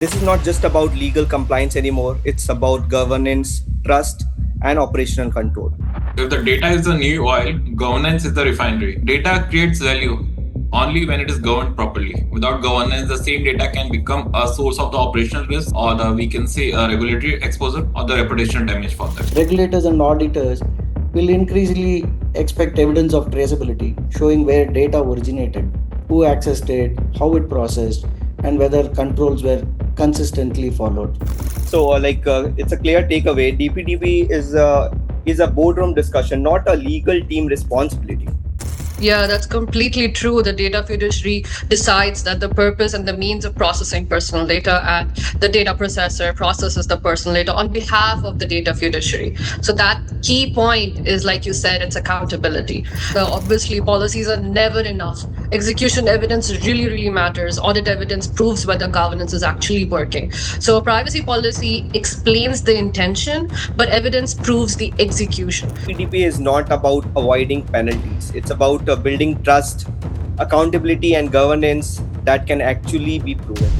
This is not just about legal compliance anymore, it's about governance, trust, and operational control. If the data is the new oil, governance is the refinery. Data creates value only when it is governed properly. Without governance, the same data can become a source of the operational risk or we can say a regulatory exposure or the reputational damage for them. Regulators and auditors will increasingly expect evidence of traceability, showing where data originated, who accessed it, how it processed, and whether controls were consistently followed. So, it's a clear takeaway. DPDP is a boardroom discussion, not a legal team responsibility. Yeah, that's completely true. The data fiduciary decides that the purpose and the means of processing personal data, and the data processor processes the personal data on behalf of the data fiduciary. So that key point is, like you said, it's accountability. So obviously, policies are never enough. Execution evidence really, really matters. Audit evidence proves whether governance is actually working. So a privacy policy explains the intention, but evidence proves the execution. DPDP is not about avoiding penalties. It's about building trust, accountability, and governance that can actually be proven.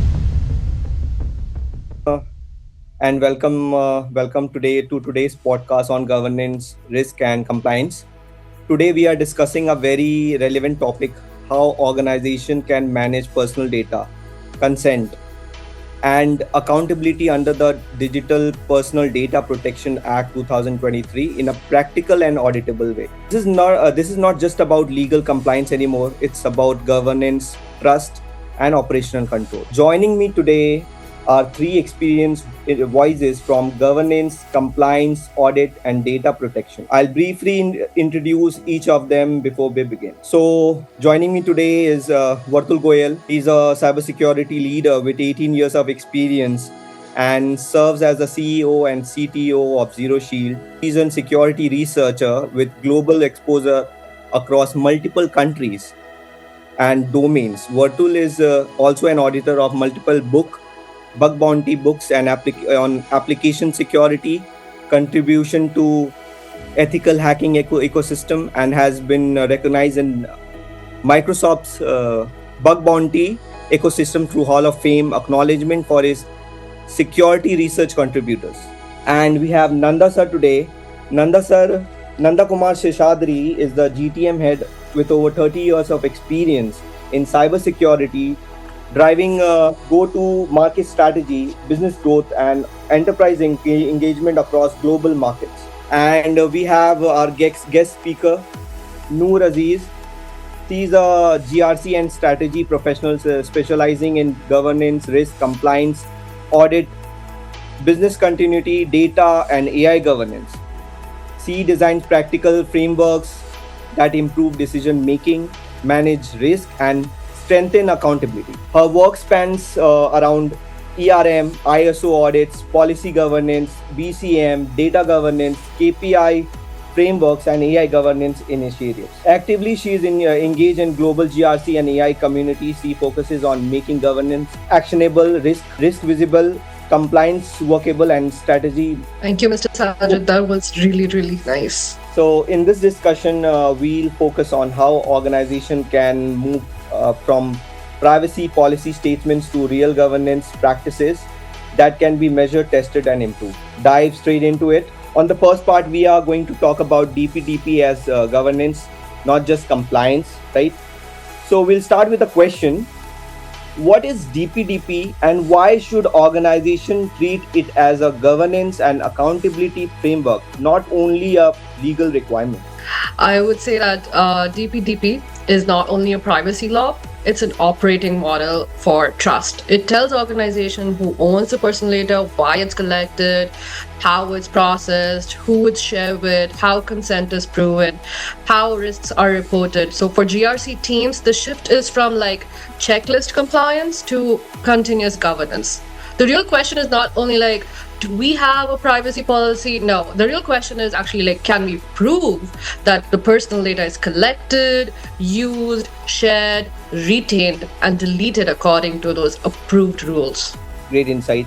And welcome today to today's podcast on governance, risk, and compliance. Today we are discussing a very relevant topic: how organization can manage personal data, consent, and accountability under the Digital Personal Data Protection Act 2023 in a practical and auditable way. This is not just about legal compliance anymore. It's about governance, trust, and operational control. Joining me today are three experienced voices from governance, compliance, audit, and data protection. I'll briefly introduce each of them before we begin. So, joining me today is Vartul Goyal. He's a cybersecurity leader with 18 years of experience and serves as the CEO and CTO of Zero Shield. He's a security researcher with global exposure across multiple countries and domains. Vartul is also an auditor of multiple bug bounty books and on application security, contribution to ethical hacking ecosystem, and has been recognized in Microsoft's bug bounty ecosystem through Hall of Fame acknowledgement for his security research contributors. And we have Nanda sir today. Nanda Kumar Seshadri is the GTM Head with over 30 years of experience in cybersecurity, driving go-to-market strategy, business growth, and enterprise engagement across global markets. And we have our guest speaker, Noor Aziz. She's a GRC and strategy professional specializing in governance, risk, compliance, audit, business continuity, data, and AI governance. She designs practical frameworks that improve decision-making, manage risk, and strengthen accountability. Her work spans around ERM, ISO audits, policy governance, BCM, data governance, KPI frameworks, and AI governance initiatives. Actively, she is engaged in global GRC and AI community. She focuses on making governance actionable, risk visible, compliance workable, and strategy. Thank you, Mr. Sajid. That was really, really nice. So in this discussion, we'll focus on how organization can move from privacy policy statements to real governance practices that can be measured, tested, and improved. Dive straight into it. On the first part, we are going to talk about DPDP as governance, not just compliance, right? So we'll start with a question. What is DPDP and why should organization treat it as a governance and accountability framework, not only a legal requirement? I would say that DPDP is not only a privacy law, it's an operating model for trust. It tells organization who owns the personal data, why it's collected, how it's processed, who it's shared with, how consent is proven, how risks are reported. So for GRC teams, the shift is from checklist compliance to continuous governance. The real question is not only do we have a privacy policy? No, the real question is actually can we prove that the personal data is collected, used, shared, retained, and deleted according to those approved rules? Great insight.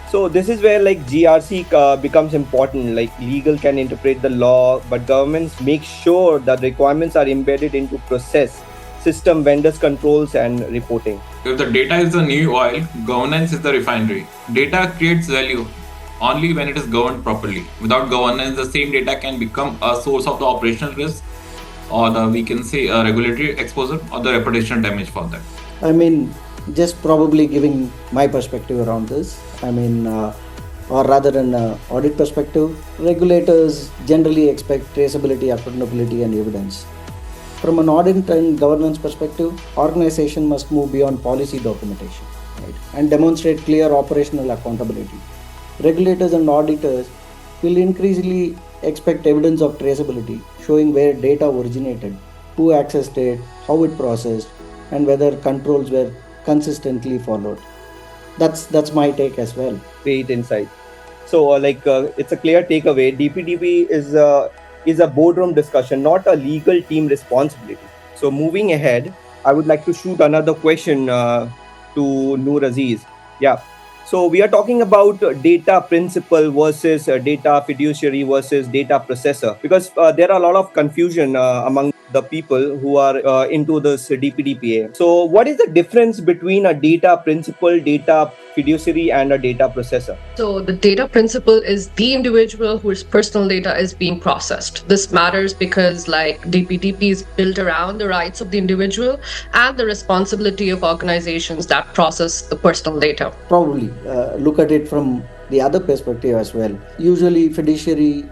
So this is where GRC becomes important. Legal can interpret the law, but governments make sure that requirements are embedded into process, system, vendors, controls, and reporting. If the data is the new oil, governance is the refinery. Data creates value only when it is governed properly. Without governance, the same data can become a source of the operational risk or the we can say a regulatory exposure or the reputational damage for that. I mean, just probably giving my perspective around this. Or rather, an audit perspective, regulators generally expect traceability, accountability, and evidence. From an audit and governance perspective, organization must move beyond policy documentation, right, and demonstrate clear operational accountability. Regulators and auditors will increasingly expect evidence of traceability, showing where data originated, who accessed it, how it processed, and whether controls were consistently followed. That's my take as well. Great insight. So, it's a clear takeaway. DPDP is a boardroom discussion, not a legal team responsibility. So, moving ahead, I would like to shoot another question to Noor Aziz. Yeah. So, we are talking about data principal versus data fiduciary versus data processor, because there are a lot of confusion among the people who are into this DPDPA. So, what is the difference between a data principal, data fiduciary, and a data processor? So the data principal is the individual whose personal data is being processed. This matters because like DPDP is built around the rights of the individual and the responsibility of organizations that process the personal data. Probably look at it from the other perspective as well. Usually, fiduciary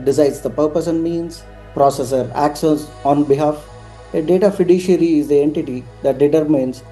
decides the purpose and means, processor acts on behalf. A data fiduciary is the entity that determines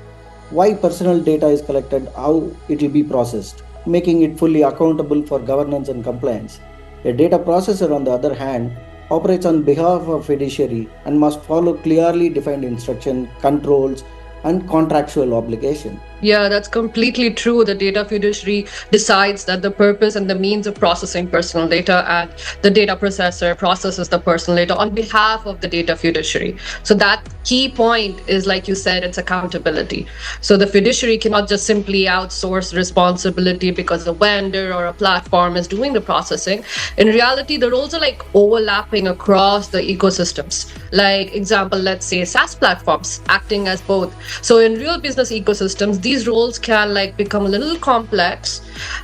why personal data is collected, how it will be processed, making it fully accountable for governance and compliance. A data processor, on the other hand, operates on behalf of fiduciary and must follow clearly defined instruction, controls, and contractual obligation. Yeah, that's completely true. The data fiduciary decides that the purpose and the means of processing personal data, and the data processor processes the personal data on behalf of the data fiduciary. So that key point is, like you said, it's accountability. So the fiduciary cannot just simply outsource responsibility because a vendor or a platform is doing the processing. In reality, the roles are like overlapping across the ecosystems. Like example, let's say SaaS platforms acting as both. So in real business ecosystems, these roles can like become a little complex.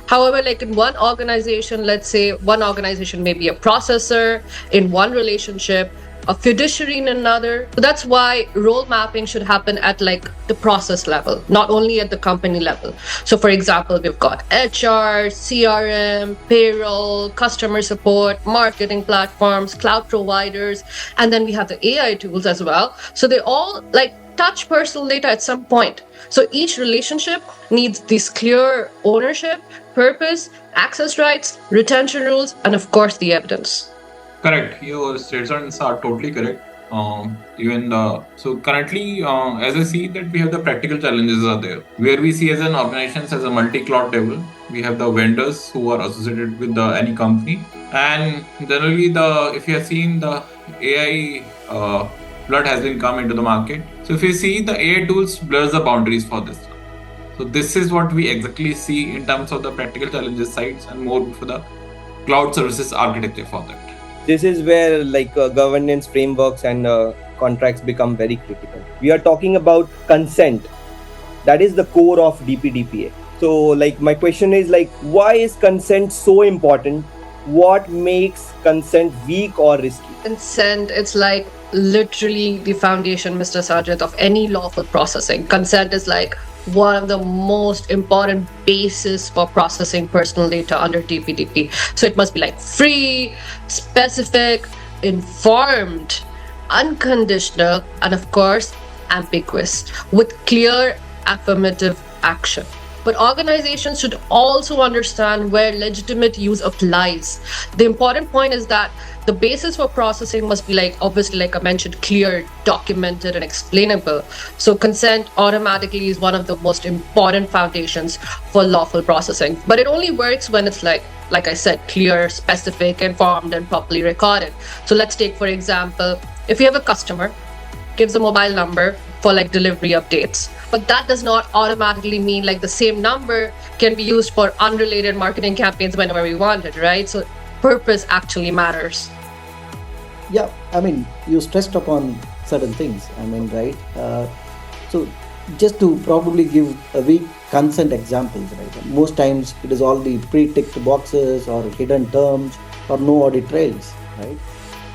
However, like in one organization, let's say one organization may be a processor in one relationship, a fiduciary in another. So that's why role mapping should happen at like the process level, not only at the company level. So for example, we've got HR, CRM, payroll, customer support, marketing platforms, cloud providers, and then we have the AI tools as well. So they all like touch personal data at some point. So each relationship needs this clear ownership, purpose, access rights, retention rules, and of course the evidence. Correct. Your statements are totally correct. So currently, as I see that we have the practical challenges are there, where we see as an organization as a multi-cloud table. We have the vendors who are associated with any company, and generally if you have seen the AI flood has been come into the market. So if you see the AI tools blurs the boundaries for this. So this is what we exactly see in terms of the practical challenges sides and more for the cloud services architecture for that. This is where governance frameworks and contracts become very critical. We are talking about consent. That is the core of DPDPA. So my question is why is consent so important? What makes consent weak or risky? Consent, it's like literally the foundation, Mr. Sajid, of any lawful processing. Consent is like one of the most important bases for processing personal data under DPDP. So it must be like free, specific, informed, unconditional, and of course, ambiguous, with clear affirmative action. But organizations should also understand where legitimate use applies. The important point is that the basis for processing must be obviously, like I mentioned, clear, documented, and explainable. So consent automatically is one of the most important foundations for lawful processing. But it only works when it's like I said, clear, specific, informed, and properly recorded. So let's take, for example, if you have a customer, gives a mobile number for delivery updates. But that does not automatically mean the same number can be used for unrelated marketing campaigns whenever we want it, right? So purpose actually matters. Yeah, you stressed upon certain things, right? So Just to probably give a weak consent examples, right? Most times it is all the pre-ticked boxes or hidden terms or no audit trails, right?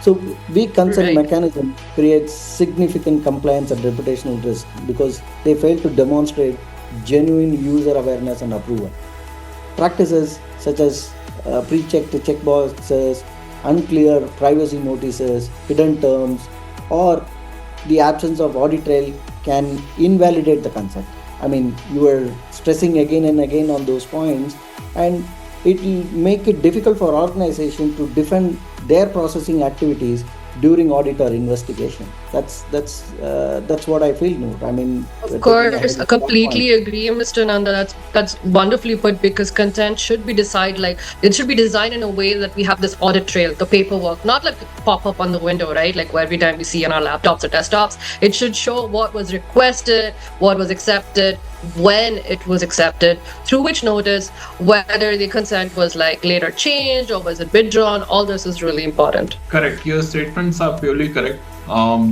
So weak consent Right. mechanism creates significant compliance and reputational risk because they fail to demonstrate genuine user awareness and approval. Practices such as pre-checked checkboxes, unclear privacy notices, hidden terms, or the absence of audit trail can invalidate the consent. I mean, you are stressing again and again on those points, and it will make it difficult for organization to defend their processing activities during audit or investigation. That's what I feel, Noor. I mean, Of taking course, ahead I of that point. completely agree, Mr. Nanda. That's wonderfully put because content should be decided like it should be designed in a way that we have this audit trail, the paperwork, not like pop up on the window, right? Like every time we see on our laptops or desktops, it should show what was requested, what was accepted, when it was accepted, through which notice, whether the consent was like later changed or was it withdrawn. All this is really important. Correct. Your statements are purely correct.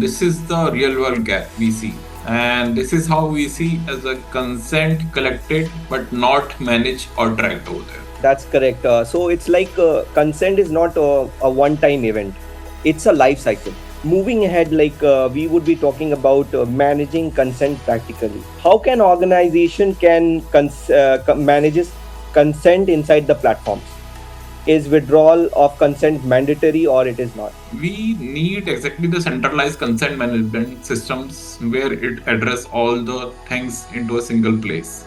This is the real world gap we see. And this is how we see as a consent collected but not managed or tracked over there. That's correct. So it's like consent is not a one-time event; it's a life cycle. Moving ahead, we would be talking about managing consent practically. How can organization can manages consent inside the platforms? Is withdrawal of consent mandatory or it is not? We need exactly the centralized consent management systems where it address all the things into a single place.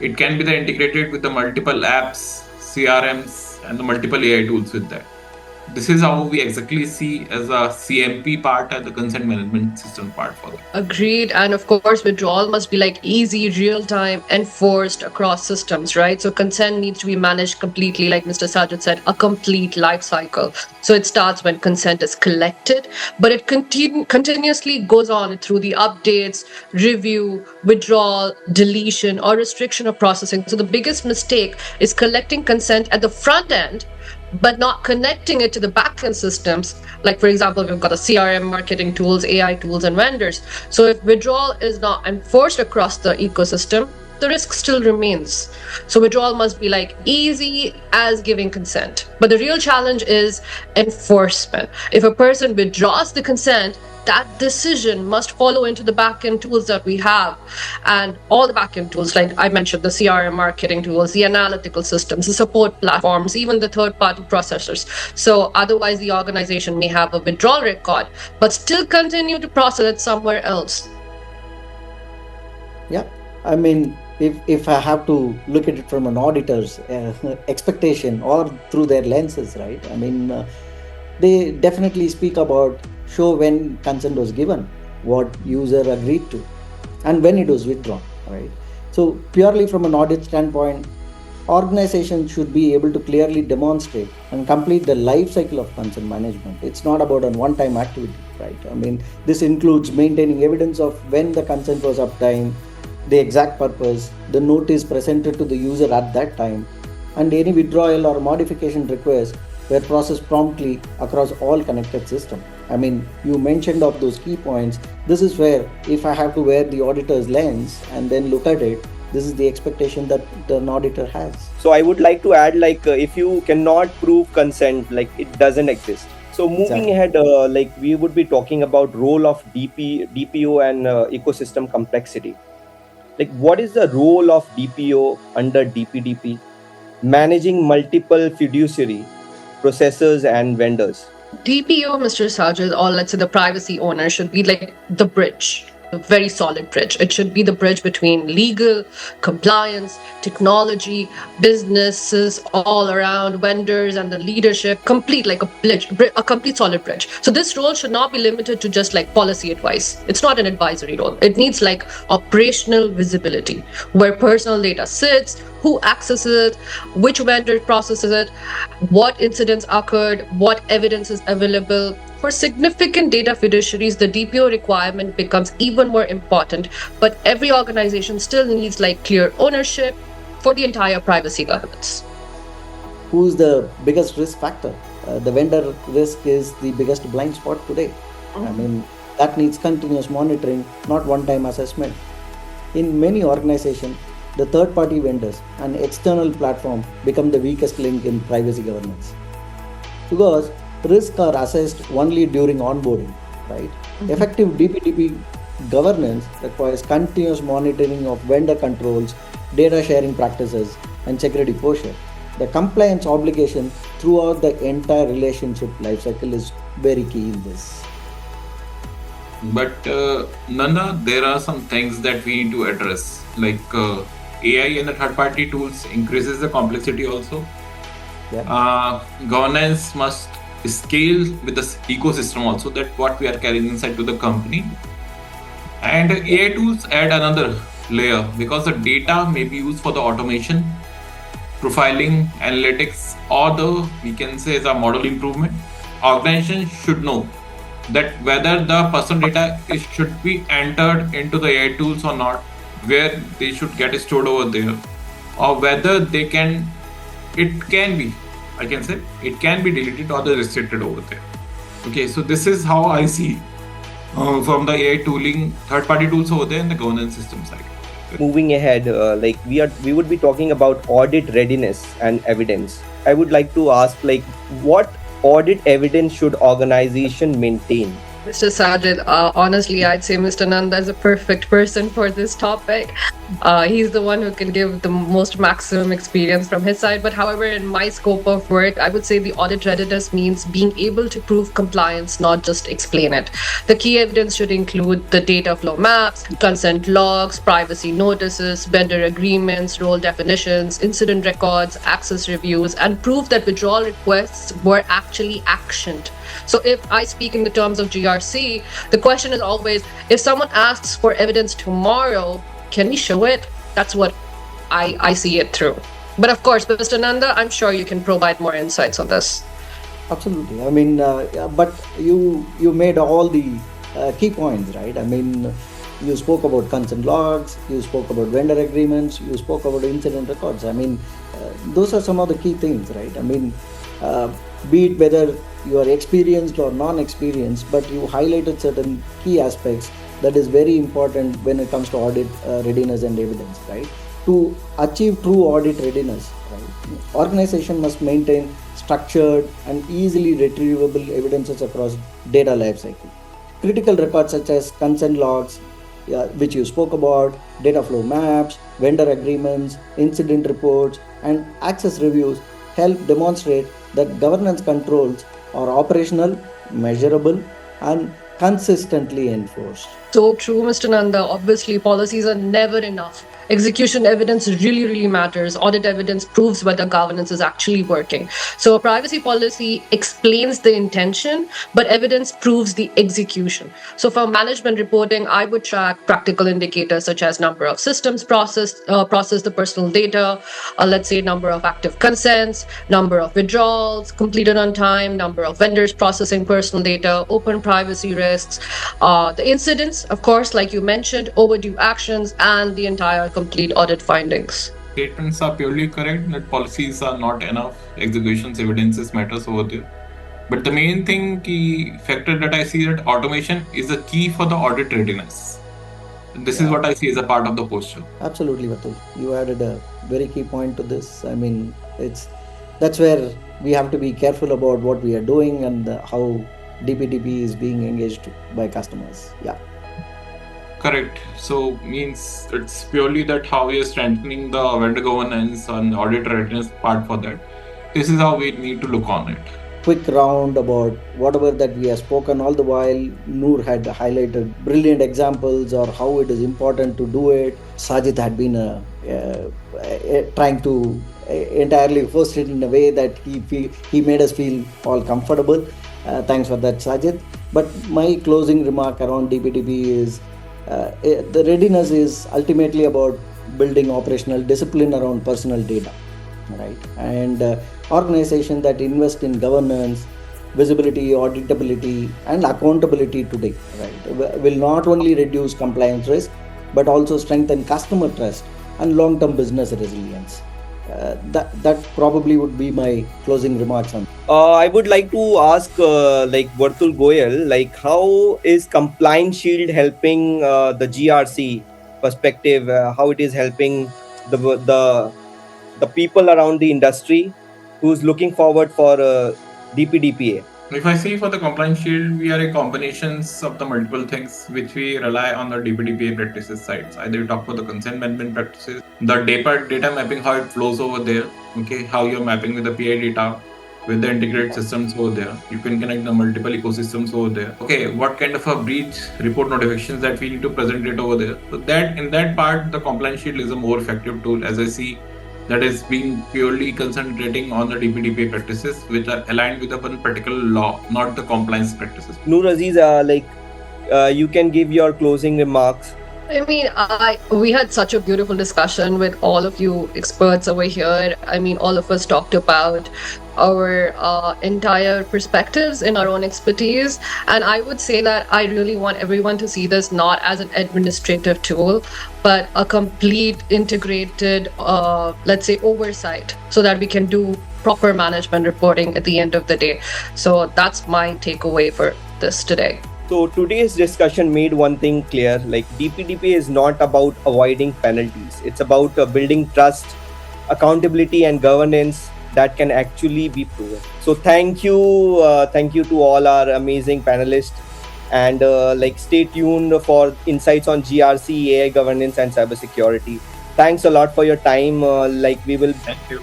It can be the integrated with the multiple apps, CRMs, and the multiple AI tools with that. This is how we exactly see as a CMP part and the consent management system part for that. Agreed. And of course, withdrawal must be like easy, real time, enforced across systems, right? So consent needs to be managed completely, like Mr. Sajid said, a complete life cycle. So it starts when consent is collected, but it continuously goes on through the updates, review, withdrawal, deletion, or restriction of processing. So the biggest mistake is collecting consent at the front end but not connecting it to the backend systems. Like, for example, we've got the CRM, marketing tools, AI tools, and vendors. So if withdrawal is not enforced across the ecosystem, the risk still remains. So withdrawal must be like easy as giving consent. But the real challenge is enforcement. If a person withdraws the consent, that decision must follow into the backend tools that we have, and all the backend tools, like I mentioned, the CRM marketing tools, the analytical systems, the support platforms, even the third-party processors. So otherwise, the organization may have a withdrawal record, but still continue to process it somewhere else. Yeah, I mean, if I have to look at it from an auditor's expectation or through their lenses, right? I mean, they definitely speak about show when consent was given, what user agreed to, and when it was withdrawn, right? So purely from an audit standpoint, organizations should be able to clearly demonstrate and complete the life cycle of consent management. It's not about a one-time activity, right? I mean, this includes maintaining evidence of when the consent was obtained, the exact purpose, the notice presented to the user at that time, and any withdrawal or modification requests were processed promptly across all connected systems. I mean, you mentioned of those key points. This is where, if I have to wear the auditor's lens and then look at it, this is the expectation that an auditor has. So I would like to add, if you cannot prove consent, it doesn't exist. So moving Exactly. ahead, we would be talking about role of DPO and ecosystem complexity. Like, what is the role of DPO under DPDP? Managing multiple fiduciary processors and vendors. DPO, Mr. Sajid, or let's say the privacy owner, should be like the bridge, a very solid bridge. It should be the bridge between legal, compliance, technology, businesses all around, vendors, and the leadership. Complete, like a complete solid bridge. So this role should not be limited to just like policy advice. It's not an advisory role. It needs like operational visibility, where personal data sits, who accesses it, which vendor processes it, what incidents occurred, what evidence is available. For significant data fiduciaries, the DPO requirement becomes even more important, but every organization still needs like clear ownership for the entire privacy governance. Who's the biggest risk factor? The vendor risk is the biggest blind spot today. I mean, that needs continuous monitoring, not one time assessment. In many organizations, the third party vendors and external platform become the weakest link in privacy governance because risks are assessed only during onboarding, right? Effective DPDP governance requires continuous monitoring of vendor controls, data sharing practices, and security posture. The compliance obligation throughout the entire relationship lifecycle is very key in this. But Nanda, there are some things that we need to address, like AI and the third-party tools increases the complexity also. Governance must scale with the ecosystem also, that what we are carrying inside to the company. And AI tools add another layer because the data may be used for the automation, profiling, analytics, or the we can say as a model improvement. Organizations should know that whether the personal data should be entered into the AI tools or not, where they should get stored over there, or whether they can, it can be, I can say, it can be deleted or the restricted over there. Okay, so this is how I see from the AI tooling, third-party tools over there in the governance system side. Moving ahead, we would be talking about audit readiness and evidence. I would like to ask, what audit evidence should organization maintain? Mr. Sajid, honestly, I'd say Mr. Nanda is a perfect person for this topic. He's the one who can give the most maximum experience from his side. But however, in my scope of work, I would say the audit readiness means being able to prove compliance, not just explain it. The key evidence should include the data flow maps, consent logs, privacy notices, vendor agreements, role definitions, incident records, access reviews, and proof that withdrawal requests were actually actioned. So if I speak in the terms of GRC, the question is always, if someone asks for evidence tomorrow, can we show it? That's what I see it through. But of course, Mr. Nanda, I'm sure you can provide more insights on this. Absolutely. I mean, but you made all the key points, right? I mean, you spoke about consent logs, you spoke about vendor agreements, you spoke about incident records. I mean, those are some of the key things, right? I mean, be it whether you are experienced or non-experienced, but you highlighted certain key aspects that is very important when it comes to audit readiness and evidence, right? To achieve true audit readiness, right, organization must maintain structured and easily retrievable evidences across data lifecycle. Critical records such as consent logs, which you spoke about, data flow maps, vendor agreements, incident reports, and access reviews help demonstrate that governance controls are operational, measurable, and consistently enforced. So true, Mr. Nanda. Obviously, policies are never enough. Execution evidence really, really matters. Audit evidence proves whether governance is actually working. So a privacy policy explains the intention, but evidence proves the execution. So for management reporting, I would track practical indicators such as number of systems process the personal data, let's say number of active consents, number of withdrawals completed on time, number of vendors processing personal data, open privacy risks, the incidents, of course, like you mentioned, overdue actions, and the entire complete audit findings. Statements are purely correct that policies are not enough, executions, evidences matters over there. But the main thing, key factor that I see that automation is the key for the audit readiness. This is what I see as a part of the posture. Absolutely, Vartul. You added a very key point to this. I mean, that's where we have to be careful about what we are doing and how DPDP is being engaged by customers. Yeah. Correct. So means it's purely that how we are strengthening the vendor governance and audit readiness part for that. This is how we need to look on it. Quick round about whatever that we have spoken. All the while, Noor had highlighted brilliant examples or how it is important to do it. Sajid had been trying to entirely host it in a way that he made us feel all comfortable. Thanks for that, Sajid. But my closing remark around DPDP is the readiness is ultimately about building operational discipline around personal data, right? And organizations that invest in governance, visibility, auditability, and accountability today, right, will not only reduce compliance risk, but also strengthen customer trust and long-term business resilience. That probably would be my closing remarks on. I would like to ask, Vartul Goyal, how is Compliance Shield helping the GRC perspective, how it is helping the the the people around the industry who's looking forward for DPDPA. If I see for the compliance shield, we are a combinations of the multiple things which we rely on the DPDPA practices sides. Either you talk about the consent management practices, the data mapping, how it flows over there, okay, how you're mapping with the PI data, with the integrated systems over there. You can connect the multiple ecosystems over there. Okay, what kind of a breach report notifications that we need to present it over there. So that in that part, the compliance shield is a more effective tool, as I see, that is being purely concentrating on the DPDP practices which are aligned with one particular law, not the compliance practices. Noor Aziz, you can give your closing remarks. I mean, we had such a beautiful discussion with all of you experts over here. I mean, all of us talked about our entire perspectives in our own expertise. And I would say that I really want everyone to see this not as an administrative tool, but a complete integrated, let's say, oversight so that we can do proper management reporting at the end of the day. So that's my takeaway for this today. So today's discussion made one thing clear, like DPDP is not about avoiding penalties. It's about building trust, accountability and governance that can actually be proven. So thank you to all our amazing panelists, and stay tuned for insights on GRC, AI governance and cybersecurity. Thanks a lot for your time. We will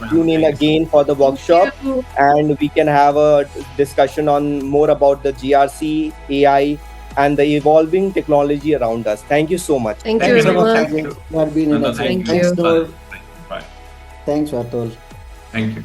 tune in again for the workshop, and we can have a discussion on more about the GRC, AI, and the evolving technology around us. Thank you so much. Thank you, everyone. Thank you. You have been an excellent. Thank you. Thanks, Vartul. Thank you.